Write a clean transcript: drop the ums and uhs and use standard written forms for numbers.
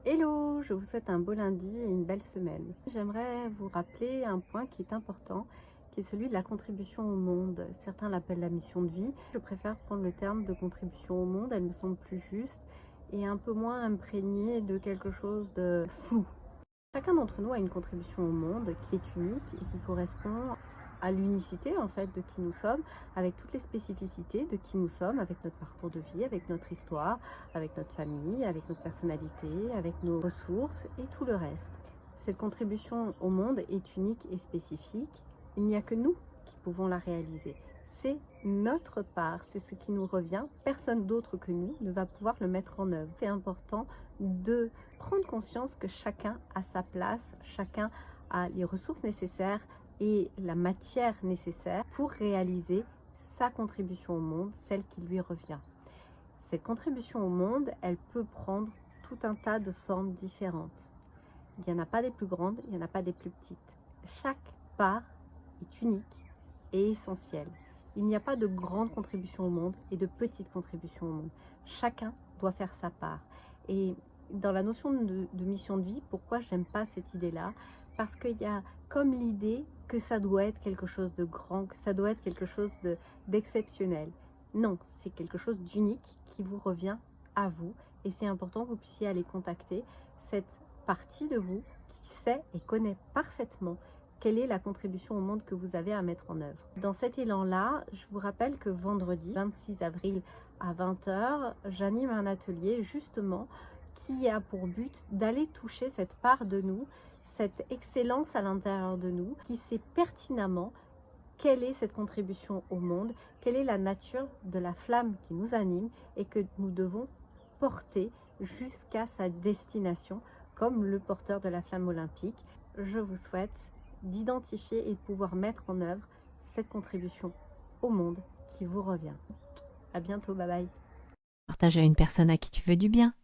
Hello, je vous souhaite un beau lundi et une belle semaine. J'aimerais vous rappeler un point qui est important, qui est celui de la contribution au monde. Certains l'appellent la mission de vie. Je préfère prendre le terme de contribution au monde, elle me semble plus juste et un peu moins imprégnée de quelque chose de flou. Chacun d'entre nous a une contribution au monde qui est unique et qui correspond à l'unicité en fait de qui nous sommes, avec toutes les spécificités de qui nous sommes, avec notre parcours de vie, avec notre histoire, avec notre famille, avec notre personnalité, avec nos ressources et tout le reste. Cette contribution au monde est unique et spécifique. Il n'y a que nous qui pouvons la réaliser. C'est notre part, c'est ce qui nous revient. Personne d'autre que nous ne va pouvoir le mettre en œuvre. C'est important de prendre conscience que chacun a sa place, chacun a les ressources nécessaires et la matière nécessaire pour réaliser sa contribution au monde, celle qui lui revient. Cette contribution au monde, elle peut prendre tout un tas de formes différentes. Il n'y en a pas des plus grandes, il n'y en a pas des plus petites. Chaque part est unique et essentielle. Il n'y a pas de grande contribution au monde et de petite contribution au monde. Chacun doit faire sa part. Et dans la notion de mission de vie, pourquoi j'aime pas cette idée-là? Parce qu'il y a comme l'idée que ça doit être quelque chose de grand, que ça doit être quelque chose d'exceptionnel. Non, c'est quelque chose d'unique qui vous revient à vous et c'est important que vous puissiez aller contacter cette partie de vous qui sait et connaît parfaitement quelle est la contribution au monde que vous avez à mettre en œuvre. Dans cet élan-là, je vous rappelle que vendredi 26 avril à 20 h, j'anime un atelier justement qui a pour but d'aller toucher cette part de nous, cette excellence à l'intérieur de nous, qui sait pertinemment quelle est cette contribution au monde, quelle est la nature de la flamme qui nous anime et que nous devons porter jusqu'à sa destination comme le porteur de la flamme olympique. Je vous souhaite d'identifier et de pouvoir mettre en œuvre cette contribution au monde qui vous revient. À bientôt, bye bye. Partage à une personne à qui tu veux du bien.